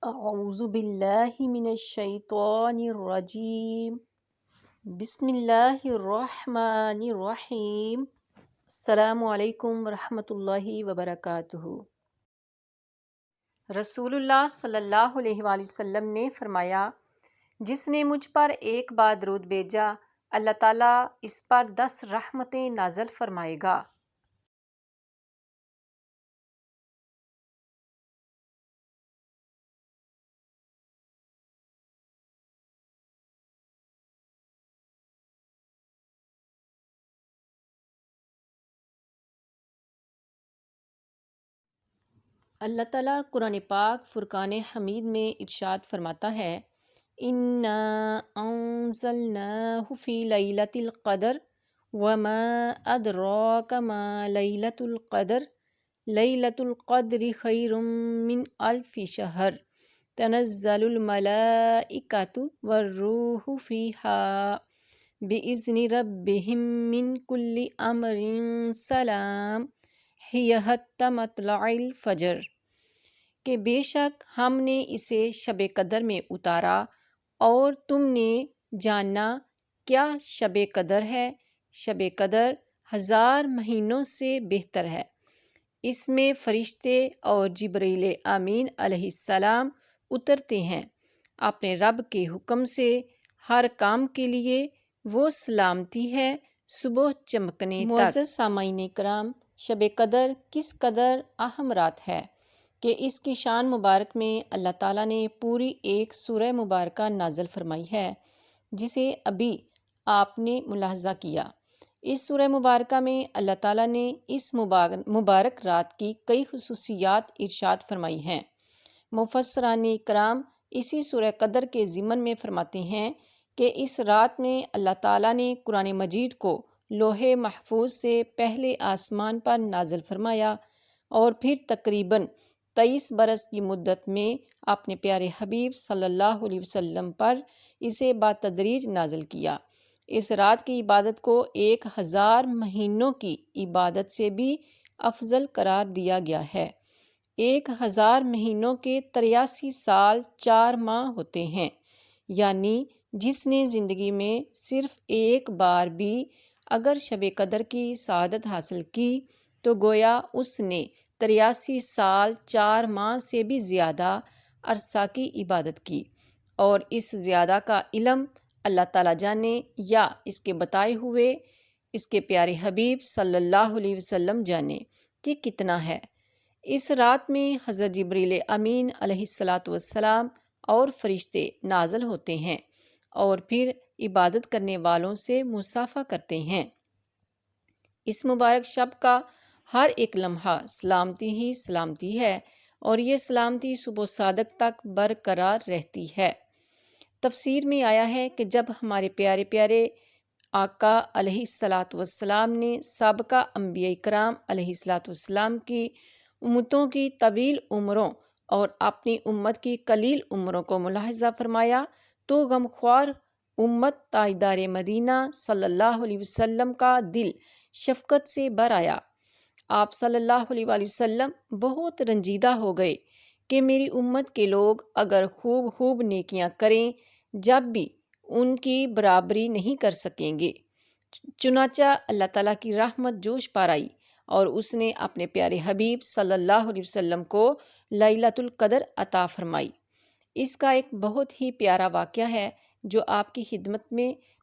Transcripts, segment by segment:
اعوذ باللہ من الشیطان الرجیم بسم اللہ الرحمن الرحیم۔ السلام علیکم ورحمۃ اللہ وبرکاتہ۔ رسول اللہ صلی اللہ علیہ وآلہ وسلم نے فرمایا، جس نے مجھ پر ایک بار درود بھیجا، اللہ تعالیٰ اس پر 10 رحمتیں نازل فرمائے گا۔ اللہ تعالیٰ قرآن پاک فرقان حمید میں ارشاد فرماتا ہے، اِنَّا أَنزَلْنَاهُ فِي لَيْلَةِ الْقَدْرِ وَمَا أَدْرَاكَ مَا لَيْلَةُ الْقَدْرِ لَيْلَةُ الْقَدْرِ خَيْرٌ مِّنْ أَلْفِ شَهْرٍ تَنَزَّلُ الْمَلَائِكَةُ وَالرُّوحُ فِيهَا بِإِذْنِ رَبِّهِم مِّنْ كُلِّ أَمْرٍ سَلَامٌ ہِیَ حَتَّىٰ مَطْلَعِ الْفَجْرِ، کہ بے شک ہم نے اسے شب قدر میں اتارا، اور تم نے جاننا کیا شب قدر ہے؟ شب قدر 1000 مہینوں سے بہتر ہے۔ اس میں فرشتے اور جبرائیل امین علیہ السلام اترتے ہیں اپنے رب کے حکم سے ہر کام کے لیے۔ وہ سلامتی ہے صبح چمکنے تک۔ معزز سامعین کرام، شب قدر کس قدر اہم رات ہے کہ اس کی شان مبارک میں اللہ تعالیٰ نے پوری ایک سورہ مبارکہ نازل فرمائی ہے، جسے ابھی آپ نے ملاحظہ کیا۔ اس سورہ مبارکہ میں اللہ تعالیٰ نے اس مبارک رات کی کئی خصوصیات ارشاد فرمائی ہیں۔ مفسران کرام اسی سورہ قدر کے ضمن میں فرماتے ہیں کہ اس رات میں اللہ تعالیٰ نے قرآن مجید کو لوح محفوظ سے پہلے آسمان پر نازل فرمایا، اور پھر تقریباً 23 برس کی مدت میں اپنے پیارے حبیب صلی اللہ علیہ وسلم پر اسے بتدریج نازل کیا۔ اس رات کی عبادت کو 1000 مہینوں کی عبادت سے بھی افضل قرار دیا گیا ہے۔ 1000 مہینوں کے 83 سال 4 ماہ ہوتے ہیں، یعنی جس نے زندگی میں صرف ایک بار بھی اگر شب قدر کی سعادت حاصل کی تو گویا اس نے 83 سال 4 ماہ سے بھی زیادہ عرصہ کی عبادت کی، اور اس زیادہ کا علم اللہ تعالیٰ جانے یا اس کے بتائے ہوئے اس کے پیارے حبیب صلی اللہ علیہ وسلم جانے کہ کتنا ہے۔ اس رات میں حضرت جبرائیل امین علیہ السلام اور فرشتے نازل ہوتے ہیں اور پھر عبادت کرنے والوں سے مصافحہ کرتے ہیں۔ اس مبارک شب کا ہر ایک لمحہ سلامتی ہی سلامتی ہے، اور یہ سلامتی صبح صادق تک برقرار رہتی ہے۔ تفسیر میں آیا ہے کہ جب ہمارے پیارے پیارے آقا علیہ السلام نے سابقہ انبیاء کرام علیہ السلام کی امتوں کی طویل عمروں اور اپنی امت کی قلیل عمروں کو ملاحظہ فرمایا تو غمخوار امت تاجدار مدینہ صلی اللہ علیہ وسلم کا دل شفقت سے بھر آیا۔ آپ صلی اللہ علیہ وآلہ وسلم بہت رنجیدہ ہو گئے کہ میری امت کے لوگ اگر خوب نیکیاں کریں جب بھی ان کی برابری نہیں کر سکیں گے۔ چنانچہ اللہ تعالیٰ کی رحمت جوش پر آئی، اور اس نے اپنے پیارے حبیب صلی اللہ علیہ وسلم کو لیلۃ القدر عطا فرمائی۔ اس کا ایک بہت ہی پیارا واقعہ ہے جو آپ کی خدمت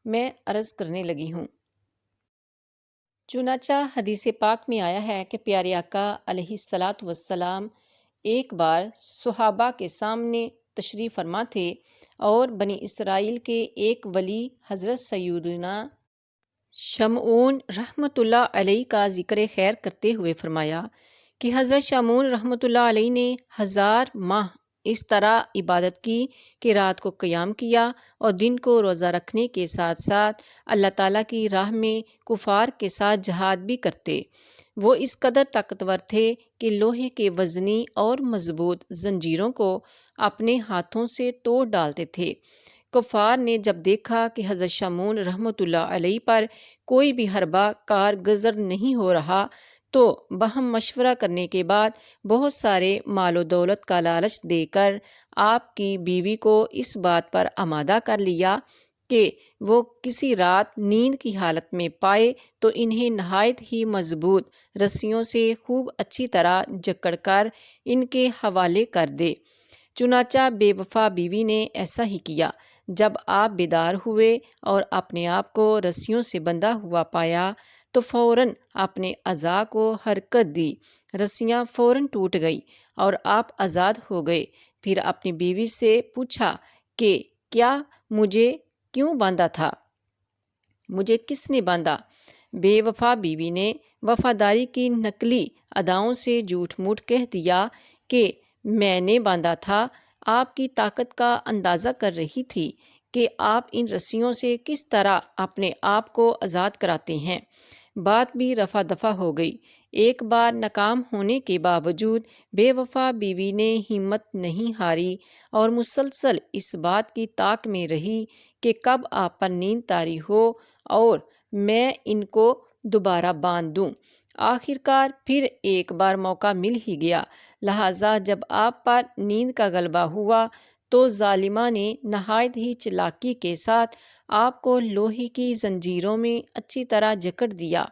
میں عرض کرنے لگی ہوں۔ چنانچہ حدیث پاک میں آیا ہے کہ پیارے آقا علیہ السلام ایک بار صحابہ کے سامنے تشریف فرما تھے، اور بنی اسرائیل کے ایک ولی حضرت سیدنا شمعون رحمۃ اللہ علیہ کا ذکر خیر کرتے ہوئے فرمایا کہ حضرت شمعون رحمۃ اللہ علیہ نے 1000 ماہ اس طرح عبادت کی کہ رات کو قیام کیا اور دن کو روزہ رکھنے کے ساتھ ساتھ اللہ تعالیٰ کی راہ میں کفار کے ساتھ جہاد بھی کرتے۔ وہ اس قدر طاقتور تھے کہ لوہے کے وزنی اور مضبوط زنجیروں کو اپنے ہاتھوں سے توڑ ڈالتے تھے۔ کفار نے جب دیکھا کہ حضرت شمعون رحمۃ اللہ علیہ پر کوئی بھی حربہ کارگزر نہیں ہو رہا تو باہم مشورہ کرنے کے بعد بہت سارے مال و دولت کا لالچ دے کر آپ کی بیوی کو اس بات پر آمادہ کر لیا کہ وہ کسی رات نیند کی حالت میں پائے تو انہیں نہایت ہی مضبوط رسیوں سے خوب اچھی طرح جکڑ کر ان کے حوالے کر دے۔ چنانچہ بے وفا بیوی نے ایسا ہی کیا۔ جب آپ بیدار ہوئے اور اپنے آپ کو رسیوں سے بندھا ہوا پایا تو فوراً اپنے اعضاء کو حرکت دی، رسیاں فوراً ٹوٹ گئی اور آپ آزاد ہو گئے۔ پھر اپنی بیوی سے پوچھا کہ کیا مجھے کیوں باندھا تھا؟ مجھے کس نے باندھا؟ بے وفا بیوی نے وفاداری کی نقلی اداؤں سے جھوٹ موٹ کہہ دیا کہ میں نے باندھا تھا۔ آپ کی طاقت کا اندازہ کر رہی تھی کہ آپ ان رسیوں سے کس طرح اپنے آپ کو آزاد کراتے ہیں۔ بات بھی رفع دفع ہو گئی۔ ایک بار ناکام ہونے کے باوجود بے وفا بیوی نے ہمت نہیں ہاری اور مسلسل اس بات کی طاق میں رہی کہ کب آپ پر نیند طاری ہو اور میں ان کو دوبارہ باندھ دوں۔ آخر کار پھر ایک بار موقع مل ہی گیا، لہٰذا جب آپ پر نیند کا غلبہ ہوا تو ظالمہ نے نہایت ہی چالاکی کے ساتھ آپ کو لوہے کی زنجیروں میں اچھی طرح جکڑ دیا۔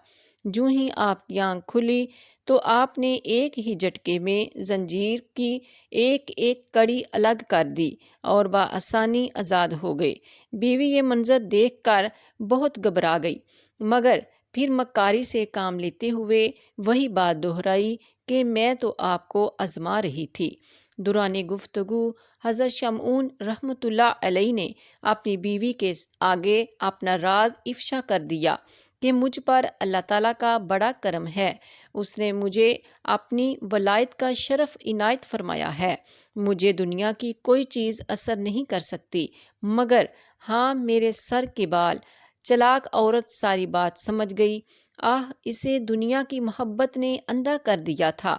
جوں ہی آپ کی آنکھ کھلی تو آپ نے ایک ہی جھٹکے میں زنجیر کی ایک ایک کڑی الگ کر دی اور بآسانی آزاد ہو گئے۔ بیوی یہ منظر دیکھ کر بہت گھبرا گئی، مگر پھر مکاری سے کام لیتے ہوئے وہی بات دہرائی کہ میں تو آپ کو آزما رہی تھی۔ دوران گفتگو حضرت شمعون رحمۃ اللہ علیہ نے اپنی بیوی کے آگے اپنا راز افشا کر دیا کہ مجھ پر اللہ تعالیٰ کا بڑا کرم ہے، اس نے مجھے اپنی ولایت کا شرف عنایت فرمایا ہے۔ مجھے دنیا کی کوئی چیز اثر نہیں کر سکتی مگر ہاں میرے سر کے بال۔ چلاک عورت ساری بات سمجھ گئی۔ اسے دنیا کی محبت نے اندھا کر دیا تھا۔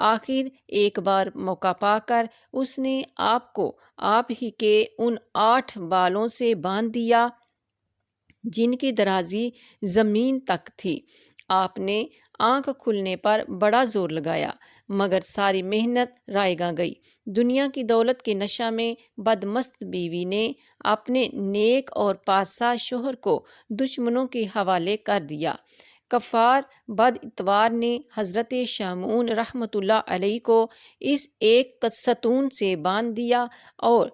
آخر ایک بار موقع پا کر اس نے آپ کو آپ ہی کے ان 8 بالوں سے باندھ دیا جن کی درازی زمین تک تھی۔ آپ نے آنکھ کھلنے پر بڑا زور لگایا مگر ساری محنت رائے گاں گئی۔ دنیا کی دولت کے نشہ میں بدمست بیوی نے اپنے نیک اور پارسا شوہر کو دشمنوں کے حوالے کر دیا۔ کفار بد اتوار نے حضرت شمعون رحمۃ اللہ علیہ کو اس ایک ستون سے باندھ دیا اور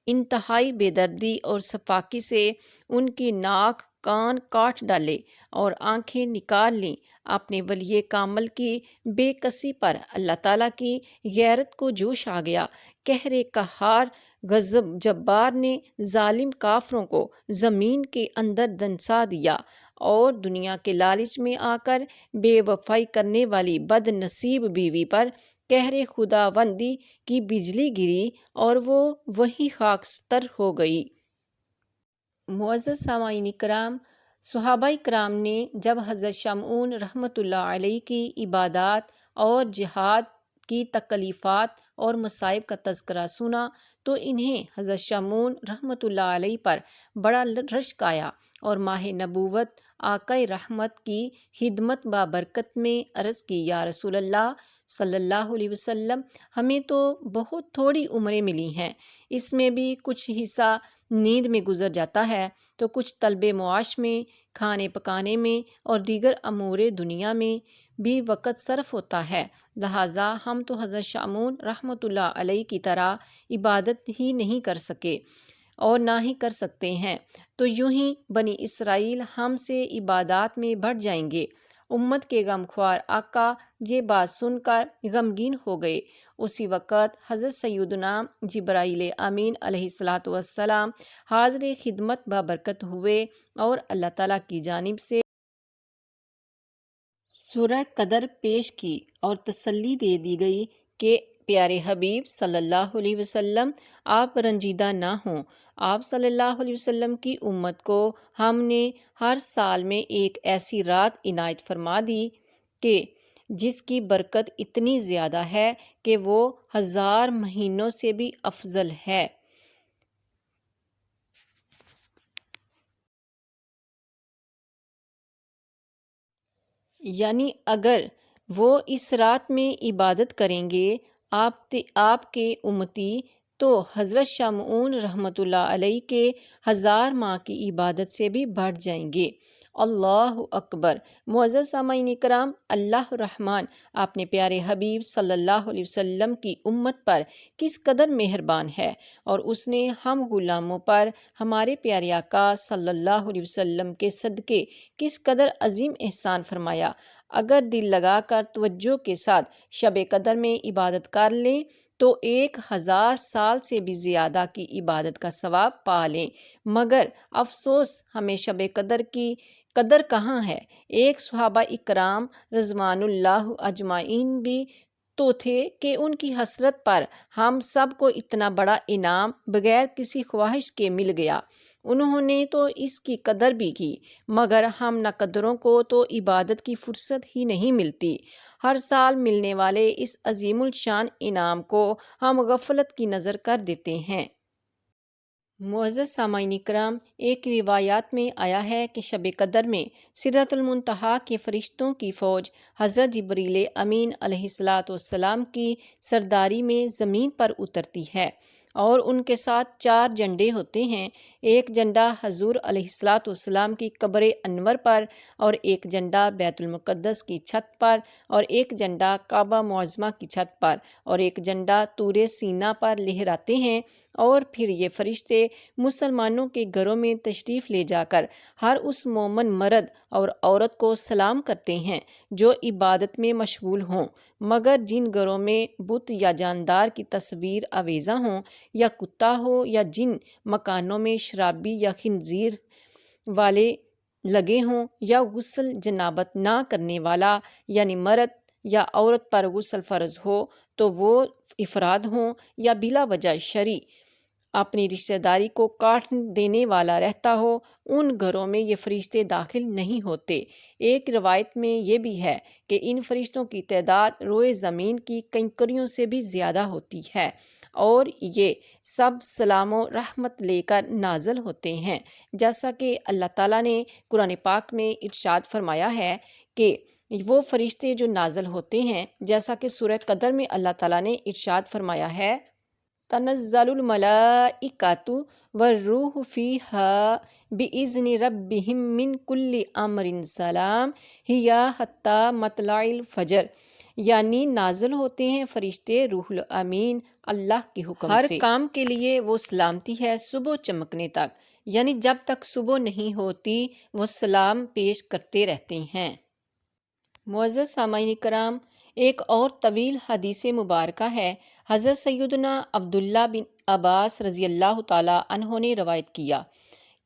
انتہائی بے دردی اور سفاکی سے ان کی ناک کان کاٹ ڈالے اور آنکھیں نکال لیں۔ اپنے ولی کامل کی بے کسی پر اللہ تعالیٰ کی غیرت کو جوش آ گیا۔ قہر قہار غضب جبار نے ظالم کافروں کو زمین کے اندر دنسا دیا اور دنیا کے لالچ میں آ کر بے وفائی کرنے والی بد نصیب بیوی پر قہر خداوندی کی بجلی گری اور وہ وہیں خاکستر ہو گئی۔ معزز سامعین کرام، صحابہ کرام نے جب حضرت شمعون رحمۃ اللہ علیہ کی عبادات اور جہاد کی تکلیفات اور مصائب کا تذکرہ سنا تو انہیں حضرت شمعون رحمۃ اللہ علیہ پر بڑا رشک آیا اور ماہ نبوت آقا رحمت کی خدمت بابرکت میں عرض کی، یا رسول اللہ صلی اللہ علیہ وسلم، ہمیں تو بہت تھوڑی عمریں ملی ہیں، اس میں بھی کچھ حصہ نیند میں گزر جاتا ہے تو کچھ طلب معاش میں، کھانے پکانے میں اور دیگر امور دنیا میں بھی وقت صرف ہوتا ہے، لہٰذا ہم تو حضرت شمعون رحمۃ اللہ علیہ کی طرح عبادت ہی نہیں کر سکے اور نہ ہی کر سکتے ہیں، تو یوں ہی بنی اسرائیل ہم سے عبادات میں بڑھ جائیں گے۔ امت کے غمخوار آقا یہ بات سن کر غمگین ہو گئے۔ اسی وقت حضرت سیدنا جبرائیل امین علیہ السلام حاضر خدمت بابرکت ہوئے اور اللہ تعالیٰ کی جانب سے سورہ قدر پیش کی اور تسلی دے دی گئی کہ پیارے حبیب صلی اللہ علیہ وسلم آپ رنجیدہ نہ ہوں۔ آپ صلی اللہ علیہ وسلم کی امت کو ہم نے ہر سال میں ایک ایسی رات عنایت فرما دی کہ جس کی برکت اتنی زیادہ ہے کہ وہ 1000 مہینوں سے بھی افضل ہے۔ یعنی اگر وہ اس رات میں عبادت کریں گے آپ کے امتی تو حضرت شاہ معون رحمۃ اللہ علیہ کے 1000 ماہ کی عبادت سے بھی بڑھ جائیں گے۔ اللہ اکبر۔ معزز سامعین کرام، اللہ رحمان اپنے پیارے حبیب صلی اللہ علیہ وسلم کی امت پر کس قدر مہربان ہے، اور اس نے ہم غلاموں پر ہمارے پیارے آقا صلی اللہ علیہ وسلم کے صدقے کس قدر عظیم احسان فرمایا۔ اگر دل لگا کر توجہ کے ساتھ شب قدر میں عبادت کر لیں تو 1000 سال سے بھی زیادہ کی عبادت کا ثواب پا لیں، مگر افسوس ہمیں شب قدر کی قدر کہاں ہے۔ ایک صحابہ اکرام رضوان اللہ اجمعین بھی تو تھے کہ ان کی حسرت پر ہم سب کو اتنا بڑا انعام بغیر کسی خواہش کے مل گیا۔ انہوں نے تو اس کی قدر بھی کی، مگر ہم ناقدروں کو تو عبادت کی فرصت ہی نہیں ملتی۔ ہر سال ملنے والے اس عظیم الشان انعام کو ہم غفلت کی نظر کر دیتے ہیں۔ معزز سامعین کرام، ایک روایات میں آیا ہے کہ شب قدر میں سدرۃ المنتہا کے فرشتوں کی فوج حضرت جبریل امین علیہ السلام کی سرداری میں زمین پر اترتی ہے، اور ان کے ساتھ 4 جھنڈے ہوتے ہیں۔ ایک جھنڈا حضور علیہ السلام کی قبر انور پر، اور ایک جھنڈا بیت المقدس کی چھت پر، اور ایک جھنڈا کعبہ معظمہ کی چھت پر، اور ایک جھنڈا طور سینا پر لہراتے ہیں۔ اور پھر یہ فرشتے مسلمانوں کے گھروں میں تشریف لے جا کر ہر اس مومن مرد اور عورت کو سلام کرتے ہیں جو عبادت میں مشغول ہوں، مگر جن گھروں میں بت یا جاندار کی تصویر آویزاں ہوں، یا کتا ہو، یا جن مکانوں میں شرابی یا خنزیر والے لگے ہوں، یا غسل جنابت نہ کرنے والا یعنی مرد یا عورت پر غسل فرض ہو تو وہ افراد ہوں، یا بلا وجہ شرعی اپنی رشتہ داری کو کاٹ دینے والا رہتا ہو، ان گھروں میں یہ فرشتے داخل نہیں ہوتے۔ ایک روایت میں یہ بھی ہے کہ ان فرشتوں کی تعداد روئے زمین کی کنکریوں سے بھی زیادہ ہوتی ہے، اور یہ سب سلام و رحمت لے کر نازل ہوتے ہیں، جیسا کہ اللہ تعالیٰ نے قرآن پاک میں ارشاد فرمایا ہے کہ وہ فرشتے جو نازل ہوتے ہیں، جیسا کہ سورہ قدر میں اللہ تعالیٰ نے ارشاد فرمایا ہے، تنزل الملائکۃ والروح فیہا بإذن ربہم من کل امر سلام ہی حتی مطلع الفجر، یعنی نازل ہوتے ہیں فرشتے روح الامین اللہ کے حکم سے، ہر کام کے لیے وہ سلامتی ہے صبح چمکنے تک، یعنی جب تک صبح نہیں ہوتی وہ سلام پیش کرتے رہتے ہیں۔ معزز سامعین کرام، ایک اور طویل حدیث مبارکہ ہے۔ حضرت سیدنا عبداللہ بن عباس رضی اللہ تعالیٰ عنہ نے روایت کیا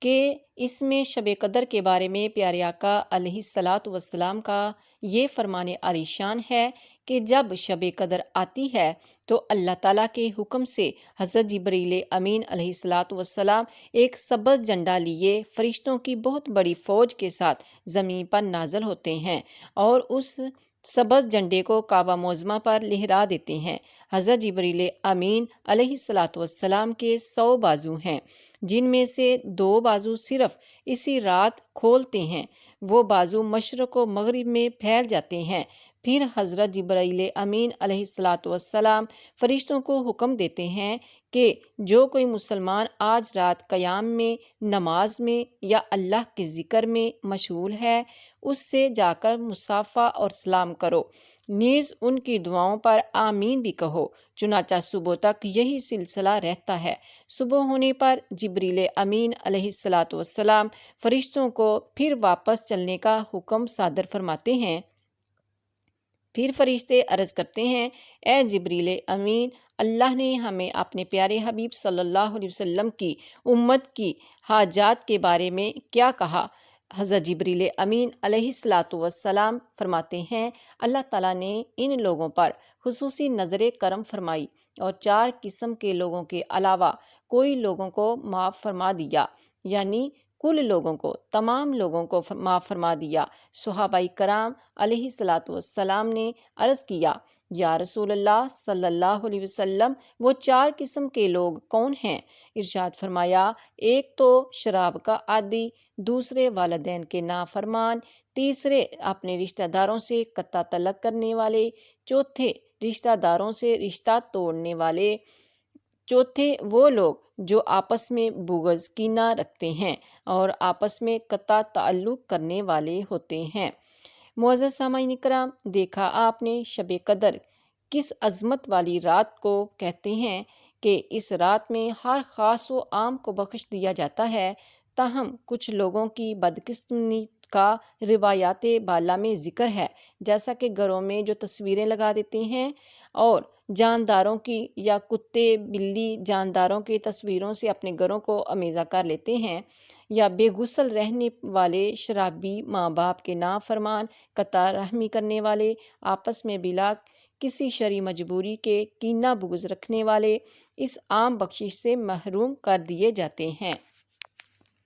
کہ اس میں شب قدر کے بارے میں پیارے آقا علیہ السلام کا یہ فرمان عالی شان ہے کہ جب شب قدر آتی ہے تو اللہ تعالیٰ کے حکم سے حضرت جبریل امین علیہ السلام ایک سبز جھنڈا لیے فرشتوں کی بہت بڑی فوج کے ساتھ زمین پر نازل ہوتے ہیں، اور اس سبز جھنڈے کو کعبہ معظمہ پر لہرا دیتے ہیں۔ حضرت جبریل امین علیہ السلام کے 100 بازو ہیں، جن میں سے 2 بازو صرف اسی رات کھولتے ہیں، وہ بازو مشرق و مغرب میں پھیل جاتے ہیں۔ پھر حضرت جبریل امین علیہ السلام فرشتوں کو حکم دیتے ہیں کہ جو کوئی مسلمان آج رات قیام میں، نماز میں یا اللہ کے ذکر میں مشغول ہے، اس سے جا کر مصافحہ اور سلام کرو، نیز ان کی دعاؤں پر آمین بھی کہو۔ چنانچہ صبح تک یہی سلسلہ رہتا ہے۔ صبح ہونے پر جبریل امین علیہ السلام فرشتوں کو پھر واپس چلنے کا حکم صادر فرماتے ہیں۔ پھر فرشتے عرض کرتے ہیں، اے جبریل امین، اللہ نے ہمیں اپنے پیارے حبیب صلی اللہ علیہ وسلم کی امت کی حاجات کے بارے میں کیا کہا؟ حضرت جبریل امین علیہ السلام فرماتے ہیں، اللہ تعالیٰ نے ان لوگوں پر خصوصی نظر کرم فرمائی اور 4 قسم کے لوگوں کے علاوہ کوئی لوگوں کو معاف فرما دیا، یعنی کل لوگوں کو، تمام لوگوں کو معاف فرما دیا۔ صحابہ کرام علیہ الصلاۃ والسلام نے عرض کیا، یا رسول اللہ صلی اللہ علیہ وسلم، وہ 4 قسم کے لوگ کون ہیں؟ ارشاد فرمایا، ایک تو شراب کا عادی، دوسرے والدین کے نافرمان، تیسرے اپنے رشتہ داروں سے قطع تعلق کرنے والے، چوتھے رشتہ داروں سے رشتہ توڑنے والے، چوتھے وہ لوگ جو آپس میں بغض کینہ رکھتے ہیں اور آپس میں قطع تعلق کرنے والے ہوتے ہیں۔ معزز سامعین کرام، دیکھا آپ نے شب قدر کس عظمت والی رات کو کہتے ہیں کہ اس رات میں ہر خاص و عام کو بخش دیا جاتا ہے، تاہم کچھ لوگوں کی بدقسمتی کا روایات بالا میں ذکر ہے، جیسا کہ گھروں میں جو تصویریں لگا دیتے ہیں اور جانداروں کی یا کتے بلی جانداروں کی تصویروں سے اپنے گھروں کو امیزہ کر لیتے ہیں، یا بے غسل رہنے والے شرابی ماں باپ کے نافرمان، قطع رحمی کرنے والے، آپس میں بلا کسی شرعی مجبوری کے کینہ بغض رکھنے والے اس عام بخشش سے محروم کر دیے جاتے ہیں۔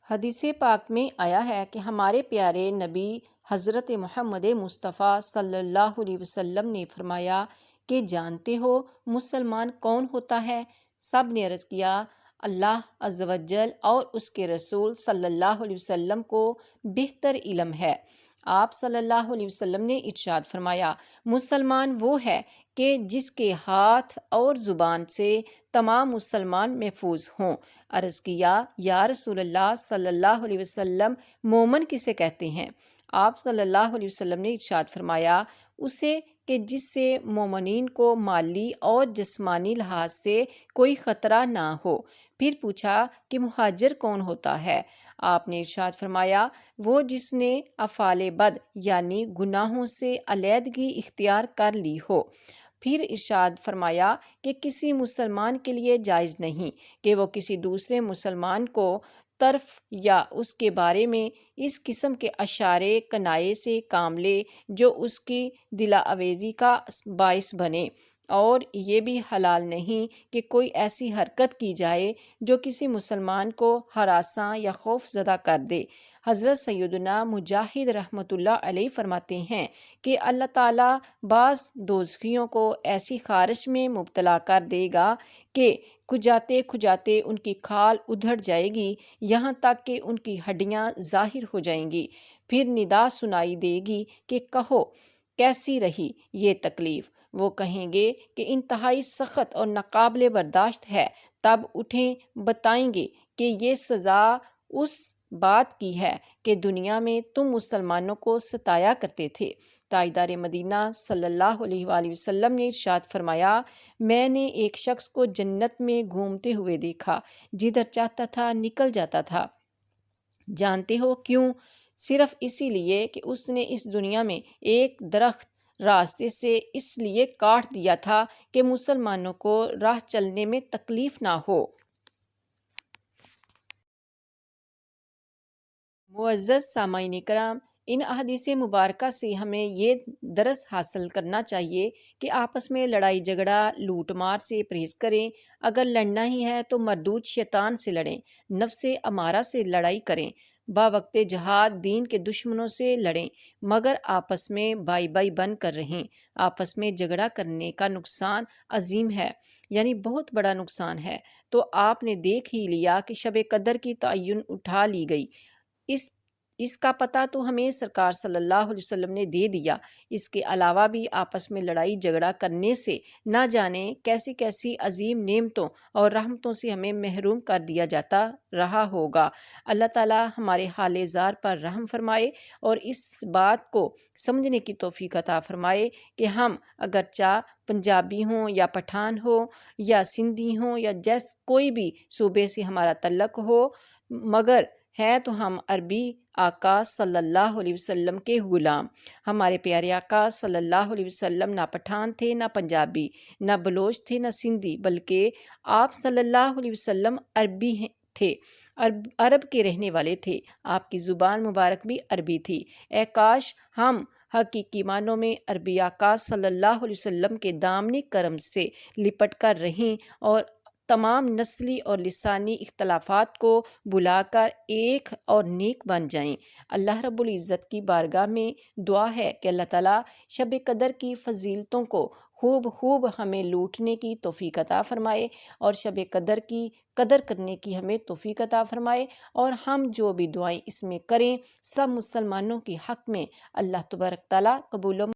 حدیث پاک میں آیا ہے کہ ہمارے پیارے نبی حضرت محمد مصطفیٰ صلی اللہ علیہ وسلم نے فرمایا کہ جانتے ہو مسلمان کون ہوتا ہے؟ سب نے عرض کیا، اللہ عز و جل اور اس کے رسول صلی اللہ علیہ وسلم کو بہتر علم ہے۔ آپ صلی اللہ علیہ وسلم نے ارشاد فرمایا، مسلمان وہ ہے کہ جس کے ہاتھ اور زبان سے تمام مسلمان محفوظ ہوں۔ عرض کیا، یا رسول اللہ صلی اللہ علیہ وسلم، مومن کسے کہتے ہیں؟ آپ صلی اللہ علیہ وسلم نے ارشاد فرمایا، اسے کہ جس سے مومنین کو مالی اور جسمانی لحاظ سے کوئی خطرہ نہ ہو۔ پھر پوچھا کہ مہاجر کون ہوتا ہے؟ آپ نے ارشاد فرمایا، وہ جس نے افعال بد یعنی گناہوں سے علیحدگی اختیار کر لی ہو۔ پھر ارشاد فرمایا کہ کسی مسلمان کے لیے جائز نہیں کہ وہ کسی دوسرے مسلمان کو طرف یا اس کے بارے میں اس قسم کے اشارے کنائے سے کام لے جو اس کی دل آویزی کا باعث بنے، اور یہ بھی حلال نہیں کہ کوئی ایسی حرکت کی جائے جو کسی مسلمان کو ہراساں یا خوف زدہ کر دے۔ حضرت سیدنا مجاہد رحمۃ اللہ علیہ فرماتے ہیں کہ اللہ تعالیٰ بعض دوزخیوں کو ایسی خارش میں مبتلا کر دے گا کہ کھجاتے کھجاتے ان کی کھال ادھڑ جائے گی، یہاں تک کہ ان کی ہڈیاں ظاہر ہو جائیں گی۔ پھر ندا سنائی دے گی کہ کہو کیسی رہی یہ تکلیف؟ وہ کہیں گے کہ انتہائی سخت اور ناقابل برداشت ہے۔ تب اٹھیں بتائیں گے کہ یہ سزا اس بات کی ہے کہ دنیا میں تم مسلمانوں کو ستایا کرتے تھے۔ تاجدار مدینہ صلی اللہ علیہ وآلہ وسلم نے ارشاد فرمایا، میں نے ایک شخص کو جنت میں گھومتے ہوئے دیکھا، جدھر چاہتا تھا نکل جاتا تھا۔ جانتے ہو کیوں؟ صرف اسی لیے کہ اس نے اس دنیا میں ایک درخت راستے سے اس لیے کاٹ دیا تھا کہ مسلمانوں کو راہ چلنے میں تکلیف نہ ہو۔ معزز سامعین کرام، ان احادیث مبارکہ سے ہمیں یہ درس حاصل کرنا چاہیے کہ آپس میں لڑائی جھگڑا لوٹ مار سے پرہیز کریں۔ اگر لڑنا ہی ہے تو مردود شیطان سے لڑیں، نفس امارہ سے لڑائی کریں، باوقت جہاد دین کے دشمنوں سے لڑیں، مگر آپس میں بائی بائی بن کر رہیں۔ آپس میں جھگڑا کرنے کا نقصان عظیم ہے، یعنی بہت بڑا نقصان ہے۔ تو آپ نے دیکھ ہی لیا کہ شب قدر کی تعین اٹھا لی گئی، اس کا پتہ تو ہمیں سرکار صلی اللہ علیہ وسلم نے دے دیا۔ اس کے علاوہ بھی آپس میں لڑائی جھگڑا کرنے سے نہ جانے کیسی کیسی عظیم نعمتوں اور رحمتوں سے ہمیں محروم کر دیا جاتا رہا ہوگا۔ اللہ تعالی ہمارے حال زار پر رحم فرمائے اور اس بات کو سمجھنے کی توفیق عطا فرمائے کہ ہم اگرچہ پنجابی ہوں یا پٹھان ہوں یا سندھی ہوں یا کوئی بھی صوبے سے ہمارا تعلق ہو، مگر ہے تو ہم عربی آقا صلی اللہ علیہ وسلم کے غلام۔ ہمارے پیارے آقا صلی اللہ علیہ وسلم نہ پٹھان تھے، نہ پنجابی، نہ بلوچ تھے، نہ سندھی، بلکہ آپ صلی اللہ علیہ وسلم عربی تھے، عرب کے رہنے والے تھے۔ آپ کی زبان مبارک بھی عربی تھی۔ اے کاش ہم حقیقی معنوں میں عربی آقا صلی اللہ علیہ وسلم کے دامن کرم سے لپٹ کر رہیں اور تمام نسلی اور لسانی اختلافات کو بلا کر ایک اور نیک بن جائیں۔ اللہ رب العزت کی بارگاہ میں دعا ہے کہ اللہ تعالیٰ شب قدر کی فضیلتوں کو خوب ہمیں لوٹنے کی توفیق عطا فرمائے اور شب قدر کی قدر کرنے کی ہمیں توفیق عطا فرمائے، اور ہم جو بھی دعائیں اس میں کریں سب مسلمانوں کے حق میں اللہ تبارک تعالیٰ قبول و